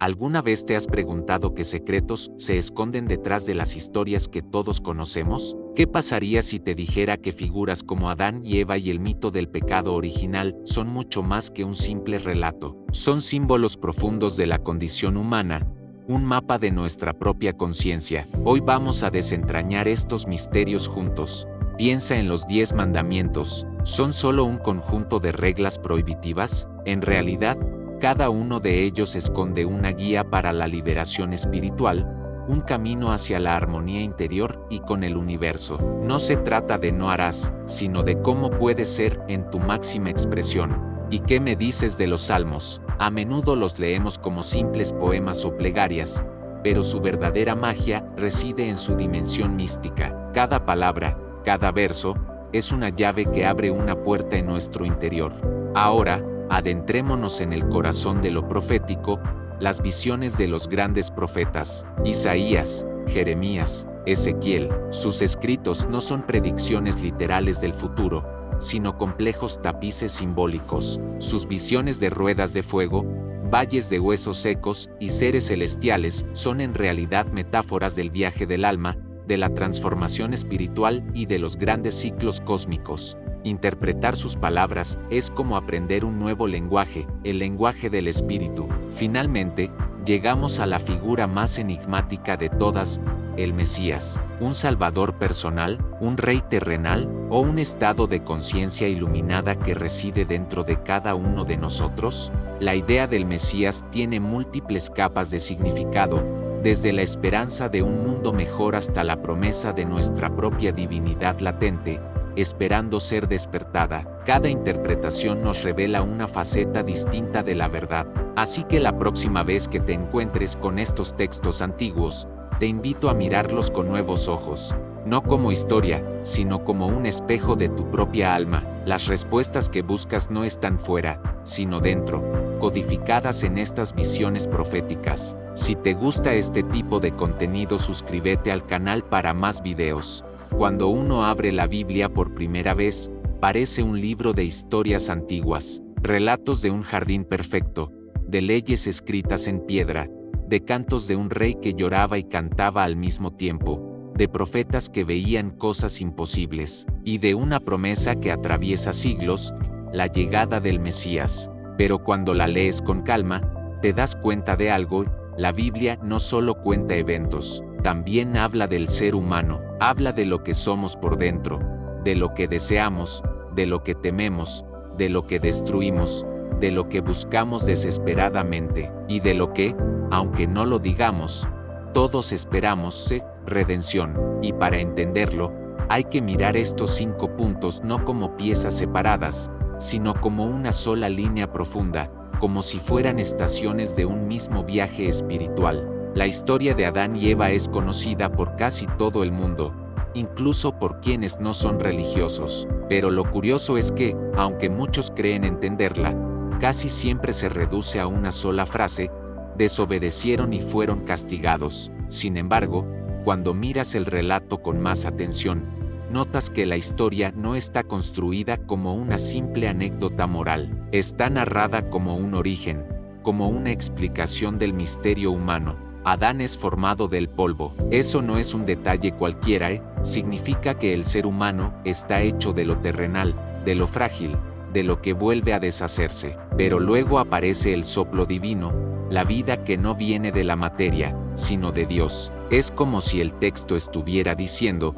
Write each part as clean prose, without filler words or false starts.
¿Alguna vez te has preguntado qué secretos se esconden detrás de las historias que todos conocemos? ¿Qué pasaría si te dijera que figuras como Adán y Eva y el mito del pecado original son mucho más que un simple relato? Son símbolos profundos de la condición humana, un mapa de nuestra propia conciencia. Hoy vamos a desentrañar estos misterios juntos. Piensa en los 10 mandamientos. ¿Son solo un conjunto de reglas prohibitivas? En realidad, cada uno de ellos esconde una guía para la liberación espiritual, un camino hacia la armonía interior y con el universo. No se trata de no harás, sino de cómo puedes ser en tu máxima expresión. ¿Y qué me dices de los salmos? A menudo los leemos como simples poemas o plegarias, pero su verdadera magia reside en su dimensión mística. Cada palabra, cada verso, es una llave que abre una puerta en nuestro interior. Ahora, adentrémonos en el corazón de lo profético, las visiones de los grandes profetas, Isaías, Jeremías, Ezequiel. Sus escritos no son predicciones literales del futuro, sino complejos tapices simbólicos. Sus visiones de ruedas de fuego, valles de huesos secos y seres celestiales son en realidad metáforas del viaje del alma, de la transformación espiritual y de los grandes ciclos cósmicos. Interpretar sus palabras es como aprender un nuevo lenguaje, el lenguaje del espíritu. Finalmente, llegamos a la figura más enigmática de todas, el Mesías, un salvador personal, un rey terrenal, o un estado de conciencia iluminada que reside dentro de cada uno de nosotros. La idea del Mesías tiene múltiples capas de significado, desde la esperanza de un mundo mejor hasta la promesa de nuestra propia divinidad latente, esperando ser despertada. Cada interpretación nos revela una faceta distinta de la verdad. Así que la próxima vez que te encuentres con estos textos antiguos, te invito a mirarlos con nuevos ojos, no como historia, sino como un espejo de tu propia alma. Las respuestas que buscas no están fuera, sino dentro, codificadas en estas visiones proféticas. Si te gusta este tipo de contenido, suscríbete al canal para más videos. Cuando uno abre la Biblia por primera vez, parece un libro de historias antiguas, relatos de un jardín perfecto, de leyes escritas en piedra, de cantos de un rey que lloraba y cantaba al mismo tiempo, de profetas que veían cosas imposibles, y de una promesa que atraviesa siglos, la llegada del Mesías. Pero cuando la lees con calma, te das cuenta de algo: la Biblia no solo cuenta eventos, también habla del ser humano, habla de lo que somos por dentro, de lo que deseamos, de lo que tememos, de lo que destruimos, de lo que buscamos desesperadamente, y de lo que, aunque no lo digamos, todos esperamos: redención. Y para entenderlo, hay que mirar estos 5 puntos no como piezas separadas, sino como una sola línea profunda, como si fueran estaciones de un mismo viaje espiritual. La historia de Adán y Eva es conocida por casi todo el mundo, incluso por quienes no son religiosos. Pero lo curioso es que, aunque muchos creen entenderla, casi siempre se reduce a una sola frase: desobedecieron y fueron castigados. Sin embargo, cuando miras el relato con más atención, notas que la historia no está construida como una simple anécdota moral. Está narrada como un origen, como una explicación del misterio humano. Adán es formado del polvo. Eso no es un detalle cualquiera, significa que el ser humano está hecho de lo terrenal, de lo frágil, de lo que vuelve a deshacerse. Pero luego aparece el soplo divino, la vida que no viene de la materia, sino de Dios. Es como si el texto estuviera diciendo: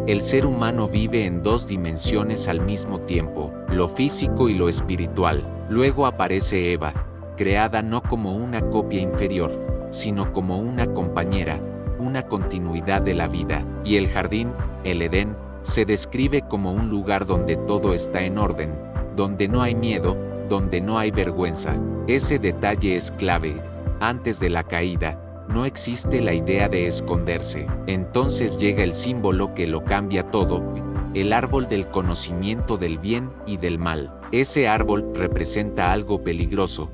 el ser humano vive en 2 dimensiones al mismo tiempo, lo físico y lo espiritual. Luego aparece Eva, creada no como una copia inferior, sino como una compañera, una continuidad de la vida. Y el jardín, el Edén, se describe como un lugar donde todo está en orden, donde no hay miedo, donde no hay vergüenza. Ese detalle es clave. Antes de la caída, no existe la idea de esconderse. Entonces llega el símbolo que lo cambia todo: el árbol del conocimiento del bien y del mal. Ese árbol representa algo peligroso,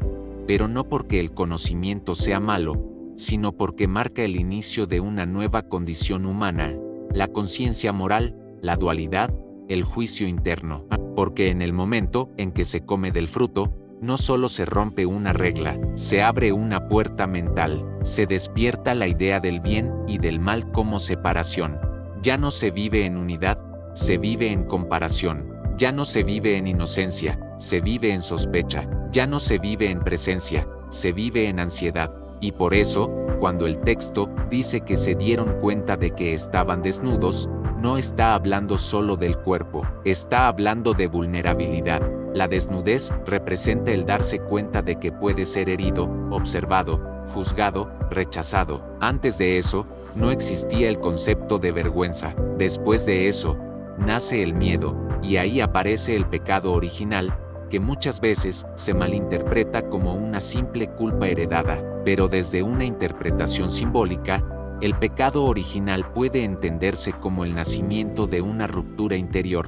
pero no porque el conocimiento sea malo, sino porque marca el inicio de una nueva condición humana, la conciencia moral, la dualidad, el juicio interno. Porque en el momento en que se come del fruto, no solo se rompe una regla, se abre una puerta mental, se despierta la idea del bien y del mal como separación. Ya no se vive en unidad, se vive en comparación. Ya no se vive en inocencia, se vive en sospecha. Ya no se vive en presencia, se vive en ansiedad. Y por eso, cuando el texto dice que se dieron cuenta de que estaban desnudos, no está hablando solo del cuerpo, está hablando de vulnerabilidad. La desnudez representa el darse cuenta de que puede ser herido, observado, juzgado, rechazado. Antes de eso, no existía el concepto de vergüenza. Después de eso, nace el miedo, y ahí aparece el pecado original, que muchas veces se malinterpreta como una simple culpa heredada, pero desde una interpretación simbólica, el pecado original puede entenderse como el nacimiento de una ruptura interior,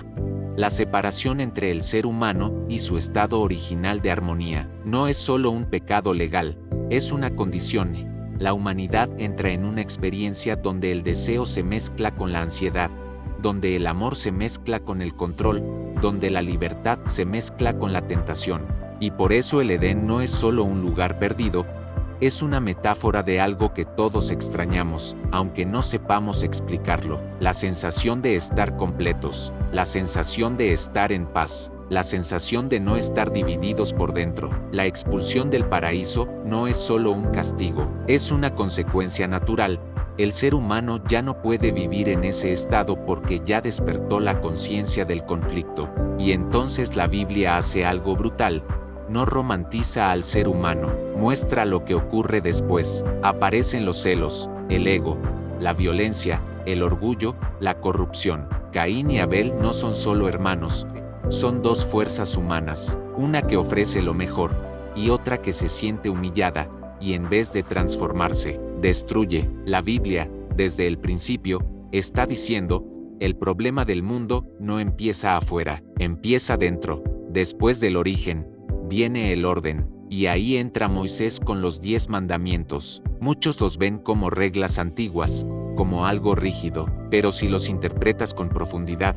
la separación entre el ser humano y su estado original de armonía. No es solo un pecado legal, es una condición. La humanidad entra en una experiencia donde el deseo se mezcla con la ansiedad, donde el amor se mezcla con el control, donde la libertad se mezcla con la tentación. Y por eso el Edén no es solo un lugar perdido, es una metáfora de algo que todos extrañamos, aunque no sepamos explicarlo. La sensación de estar completos, la sensación de estar en paz, la sensación de no estar divididos por dentro. La expulsión del paraíso no es solo un castigo, es una consecuencia natural. El ser humano ya no puede vivir en ese estado porque ya despertó la conciencia del conflicto. Y entonces la Biblia hace algo brutal. No romantiza al ser humano, muestra lo que ocurre después. Aparecen los celos, el ego, la violencia, el orgullo, la corrupción. Caín y Abel no son solo hermanos, son dos fuerzas humanas, una que ofrece lo mejor, y otra que se siente humillada, y en vez de transformarse, destruye. La Biblia, desde el principio, está diciendo, el problema del mundo no empieza afuera, empieza dentro. Después del origen, viene el orden, y ahí entra Moisés con los 10 mandamientos. Muchos los ven como reglas antiguas, como algo rígido, pero si los interpretas con profundidad,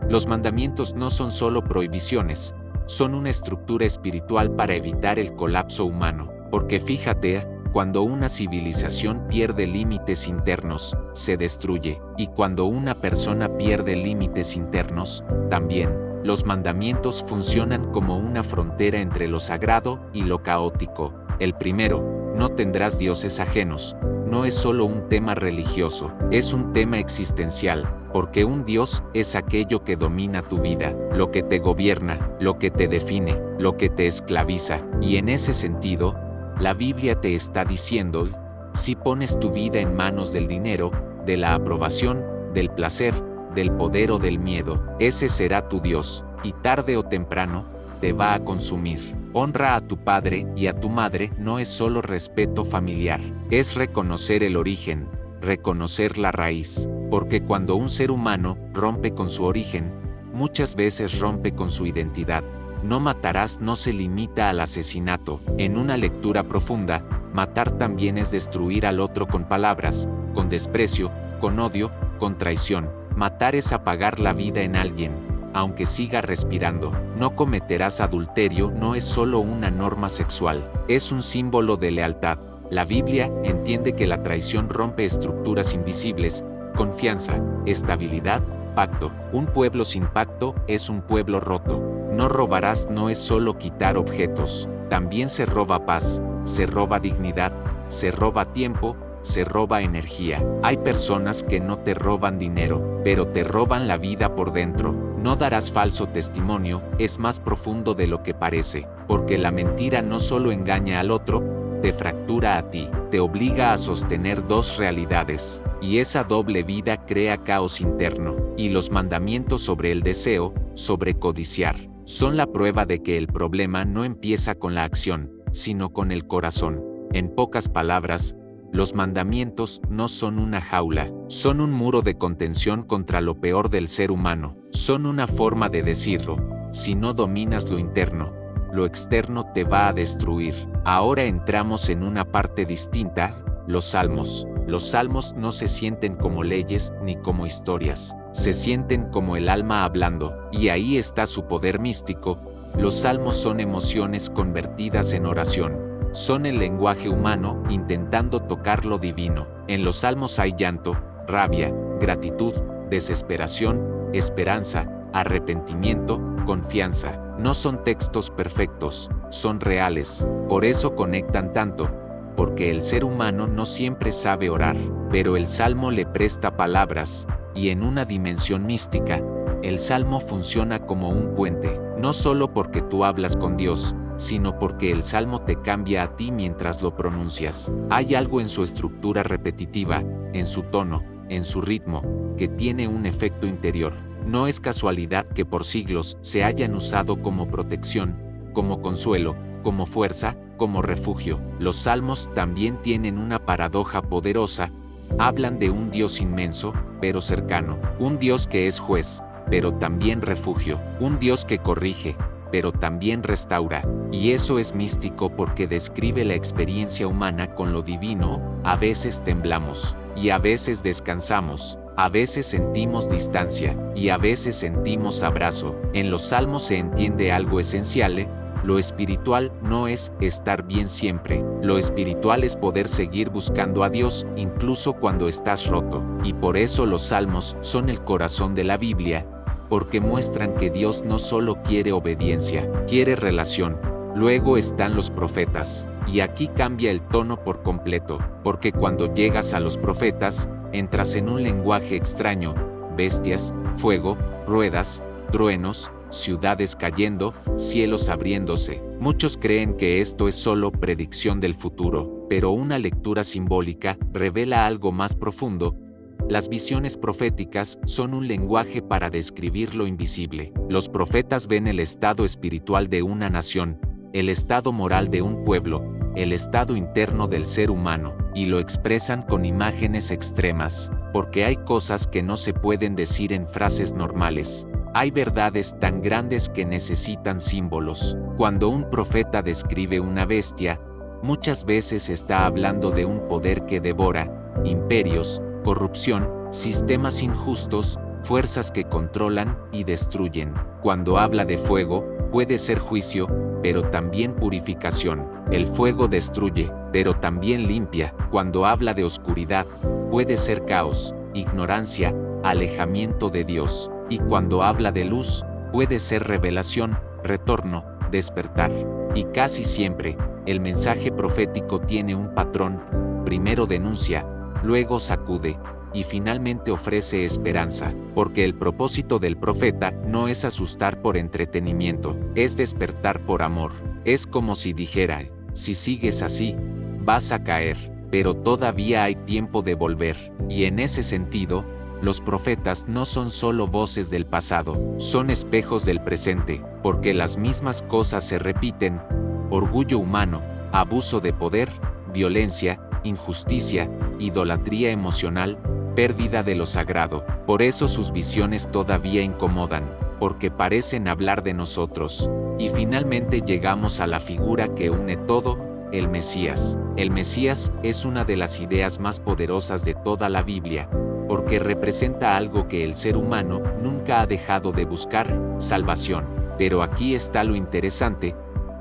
los mandamientos no son solo prohibiciones, son una estructura espiritual para evitar el colapso humano. Porque fíjate, cuando una civilización pierde límites internos, se destruye, y cuando una persona pierde límites internos, también. Los mandamientos funcionan como una frontera entre lo sagrado y lo caótico. El primero, no tendrás dioses ajenos, no es solo un tema religioso, es un tema existencial, porque un dios es aquello que domina tu vida, lo que te gobierna, lo que te define, lo que te esclaviza. Y en ese sentido, la Biblia te está diciendo, si pones tu vida en manos del dinero, de la aprobación, del placer, del poder o del miedo, ese será tu Dios, y tarde o temprano, te va a consumir. Honra a tu padre y a tu madre no es solo respeto familiar, es reconocer el origen, reconocer la raíz, porque cuando un ser humano rompe con su origen, muchas veces rompe con su identidad. No matarás no se limita al asesinato. En una lectura profunda, matar también es destruir al otro con palabras, con desprecio, con odio, con traición. Matar es apagar la vida en alguien, aunque siga respirando. No cometerás adulterio no es solo una norma sexual, es un símbolo de lealtad. La Biblia entiende que la traición rompe estructuras invisibles, confianza, estabilidad, pacto. Un pueblo sin pacto es un pueblo roto. No robarás no es solo quitar objetos, también se roba paz, se roba dignidad, se roba tiempo, se roba energía. Hay personas que no te roban dinero, pero te roban la vida por dentro. No darás falso testimonio, es más profundo de lo que parece, porque la mentira no solo engaña al otro, te fractura a ti, te obliga a sostener dos realidades, y esa doble vida crea caos interno. Y los mandamientos sobre el deseo, sobre codiciar, son la prueba de que el problema no empieza con la acción, sino con el corazón. En pocas palabras, los mandamientos no son una jaula, son un muro de contención contra lo peor del ser humano. Son una forma de decirlo, si no dominas lo interno, lo externo te va a destruir. Ahora entramos en una parte distinta, los salmos. Los salmos no se sienten como leyes ni como historias, se sienten como el alma hablando, y ahí está su poder místico, Los salmos son emociones convertidas en oración. Son el lenguaje humano intentando tocar lo divino. En los salmos hay llanto, rabia, gratitud, desesperación, esperanza, arrepentimiento, confianza. No son textos perfectos, son reales. Por eso conectan tanto, porque el ser humano no siempre sabe orar, pero el salmo le presta palabras, y en una dimensión mística, el salmo funciona como un puente, no solo porque tú hablas con Dios, sino porque el salmo te cambia a ti mientras lo pronuncias. Hay algo en su estructura repetitiva, en su tono, en su ritmo, que tiene un efecto interior. No es casualidad que por siglos se hayan usado como protección, como consuelo, como fuerza, como refugio. Los salmos también tienen una paradoja poderosa. Hablan de un Dios inmenso, pero cercano. Un Dios que es juez, pero también refugio. Un Dios que corrige, pero también restaura. Y eso es místico porque describe la experiencia humana con lo divino. A veces temblamos, y a veces descansamos. A veces sentimos distancia, y a veces sentimos abrazo. En los salmos se entiende algo esencial. Lo espiritual no es estar bien siempre. Lo espiritual es poder seguir buscando a Dios incluso cuando estás roto. Y por eso los salmos son el corazón de la Biblia, porque muestran que Dios no solo quiere obediencia, quiere relación. Luego están los profetas, y aquí cambia el tono por completo, porque cuando llegas a los profetas, entras en un lenguaje extraño: bestias, fuego, ruedas, truenos, ciudades cayendo, cielos abriéndose. Muchos creen que esto es solo predicción del futuro, pero una lectura simbólica revela algo más profundo. Las visiones proféticas son un lenguaje para describir lo invisible. Los profetas ven el estado espiritual de una nación, el estado moral de un pueblo, el estado interno del ser humano, y lo expresan con imágenes extremas, porque hay cosas que no se pueden decir en frases normales. Hay verdades tan grandes que necesitan símbolos. Cuando un profeta describe una bestia, muchas veces está hablando de un poder que devora, imperios, corrupción, sistemas injustos, fuerzas que controlan y destruyen. Cuando habla de fuego, puede ser juicio, pero también purificación. El fuego destruye, pero también limpia. Cuando habla de oscuridad, puede ser caos, ignorancia, alejamiento de Dios. Y cuando habla de luz, puede ser revelación, retorno, despertar. Y casi siempre, el mensaje profético tiene un patrón: primero denuncia, luego sacude, y finalmente ofrece esperanza, porque el propósito del profeta no es asustar por entretenimiento, es despertar por amor. Es como si dijera: si sigues así, vas a caer, pero todavía hay tiempo de volver. Y en ese sentido, los profetas no son solo voces del pasado, son espejos del presente, porque las mismas cosas se repiten: orgullo humano, abuso de poder, violencia, injusticia, idolatría emocional, pérdida de lo sagrado. Por eso sus visiones todavía incomodan, porque parecen hablar de nosotros. Y finalmente llegamos a la figura que une todo: el Mesías. El Mesías es una de las ideas más poderosas de toda la Biblia, porque representa algo que el ser humano nunca ha dejado de buscar: salvación. Pero aquí está lo interesante: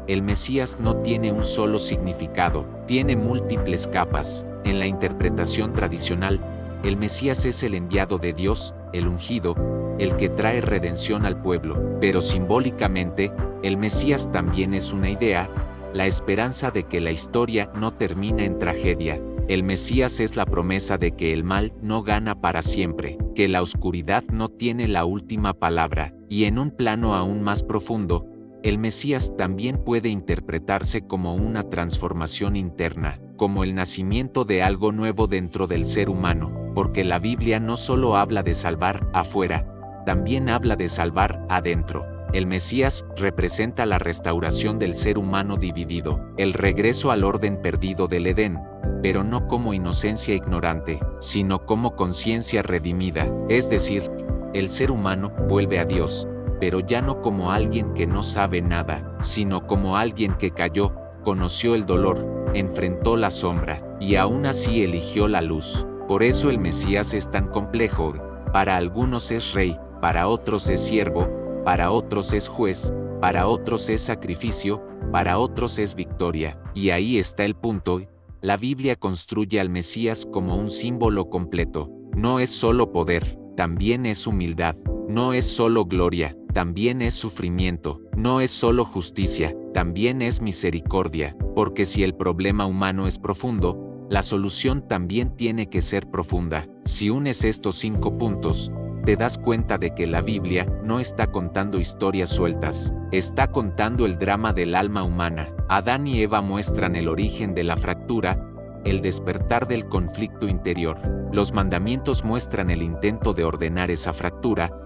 el Mesías no tiene un solo significado, tiene múltiples capas. En la interpretación tradicional, el Mesías es el enviado de Dios, el ungido, el que trae redención al pueblo. Pero simbólicamente, el Mesías también es una idea, la esperanza de que la historia no termina en tragedia. El Mesías es la promesa de que el mal no gana para siempre, que la oscuridad no tiene la última palabra. Y en un plano aún más profundo, el Mesías también puede interpretarse como una transformación interna, como el nacimiento de algo nuevo dentro del ser humano, porque la Biblia no solo habla de salvar afuera, también habla de salvar adentro. El Mesías representa la restauración del ser humano dividido, el regreso al orden perdido del Edén, pero no como inocencia ignorante, sino como conciencia redimida. Es decir, el ser humano vuelve a Dios, pero ya no como alguien que no sabe nada, sino como alguien que cayó, conoció el dolor, enfrentó la sombra, y aún así eligió la luz. Por eso el Mesías es tan complejo. Para algunos es rey, para otros es siervo, para otros es juez, para otros es sacrificio, para otros es victoria. Y ahí está el punto. La Biblia construye al Mesías como un símbolo completo. No es solo poder, también es humildad. No es solo gloria, también es sufrimiento. No es solo justicia, también es misericordia. Porque si el problema humano es profundo, la solución también tiene que ser profunda. Si unes estos 5 puntos, te das cuenta de que la Biblia no está contando historias sueltas, está contando el drama del alma humana. Adán y Eva muestran el origen de la fractura, el despertar del conflicto interior. Los mandamientos muestran el intento de ordenar esa fractura,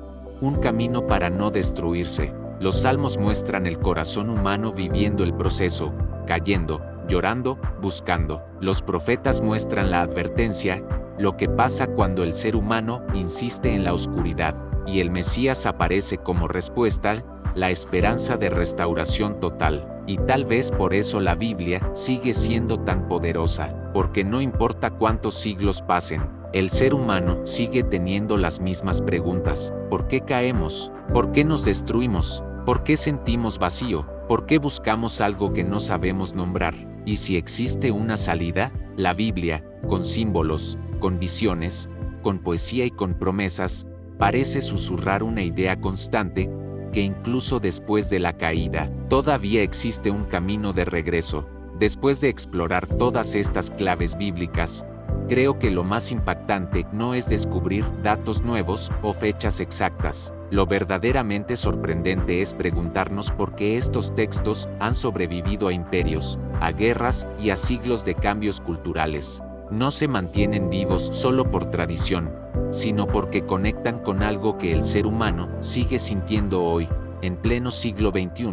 un camino para no destruirse. Los salmos muestran el corazón humano viviendo el proceso, cayendo, llorando, buscando. Los profetas muestran la advertencia, lo que pasa cuando el ser humano insiste en la oscuridad, y el Mesías aparece como respuesta, la esperanza de restauración total. Y tal vez por eso la Biblia sigue siendo tan poderosa, porque no importa cuántos siglos pasen, el ser humano sigue teniendo las mismas preguntas. ¿Por qué caemos? ¿Por qué nos destruimos? ¿Por qué sentimos vacío? ¿Por qué buscamos algo que no sabemos nombrar? Y si existe una salida, la Biblia, con símbolos, con visiones, con poesía y con promesas, parece susurrar una idea constante, que incluso después de la caída, todavía existe un camino de regreso. Después de explorar todas estas claves bíblicas, creo que lo más impactante no es descubrir datos nuevos o fechas exactas. Lo verdaderamente sorprendente es preguntarnos por qué estos textos han sobrevivido a imperios, a guerras y a siglos de cambios culturales. No se mantienen vivos solo por tradición, sino porque conectan con algo que el ser humano sigue sintiendo hoy, en pleno siglo XXI,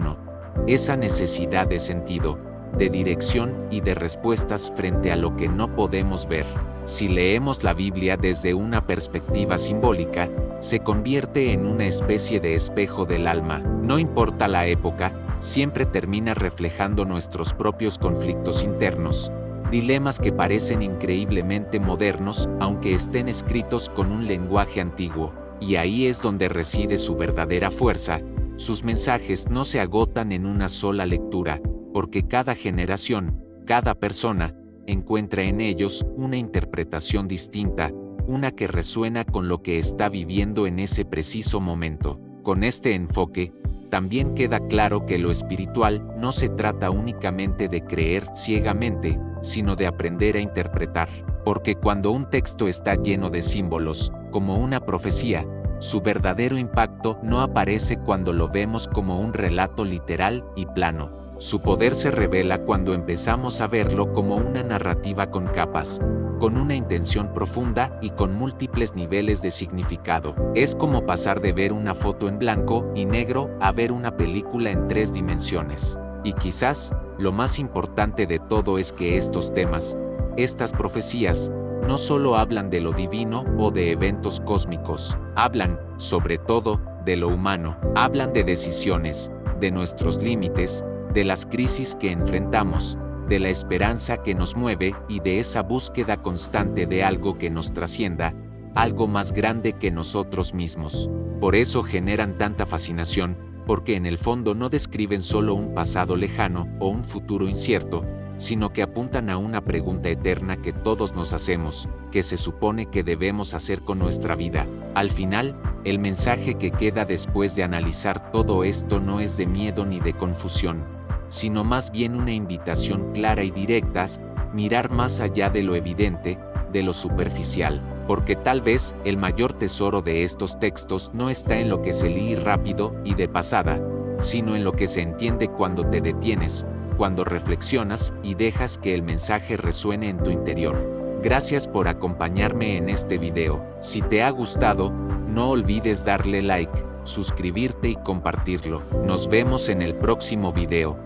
esa necesidad de sentido, de dirección y de respuestas frente a lo que no podemos ver. Si leemos la Biblia desde una perspectiva simbólica, se convierte en una especie de espejo del alma. No importa la época, siempre termina reflejando nuestros propios conflictos internos, dilemas que parecen increíblemente modernos, aunque estén escritos con un lenguaje antiguo. Y ahí es donde reside su verdadera fuerza. Sus mensajes no se agotan en una sola lectura, porque cada generación, cada persona, encuentra en ellos una interpretación distinta, una que resuena con lo que está viviendo en ese preciso momento. Con este enfoque, también queda claro que lo espiritual no se trata únicamente de creer ciegamente, sino de aprender a interpretar, porque cuando un texto está lleno de símbolos, como una profecía, su verdadero impacto no aparece cuando lo vemos como un relato literal y plano. Su poder se revela cuando empezamos a verlo como una narrativa con capas, con una intención profunda y con múltiples niveles de significado. Es como pasar de ver una foto en blanco y negro a ver una película en 3 dimensiones. Y quizás, lo más importante de todo es que estos temas, estas profecías, no solo hablan de lo divino o de eventos cósmicos, hablan, sobre todo, de lo humano, hablan de decisiones, de nuestros límites, de las crisis que enfrentamos, de la esperanza que nos mueve y de esa búsqueda constante de algo que nos trascienda, algo más grande que nosotros mismos. Por eso generan tanta fascinación, porque en el fondo no describen solo un pasado lejano o un futuro incierto, sino que apuntan a una pregunta eterna que todos nos hacemos, que se supone que debemos hacer con nuestra vida. Al final, el mensaje que queda después de analizar todo esto no es de miedo ni de confusión, sino más bien una invitación clara y directa, mirar más allá de lo evidente, de lo superficial, porque tal vez el mayor tesoro de estos textos no está en lo que se lee rápido y de pasada, sino en lo que se entiende cuando te detienes, cuando reflexionas y dejas que el mensaje resuene en tu interior. Gracias por acompañarme en este video. Si te ha gustado, no olvides darle like, suscribirte y compartirlo. Nos vemos en el próximo video.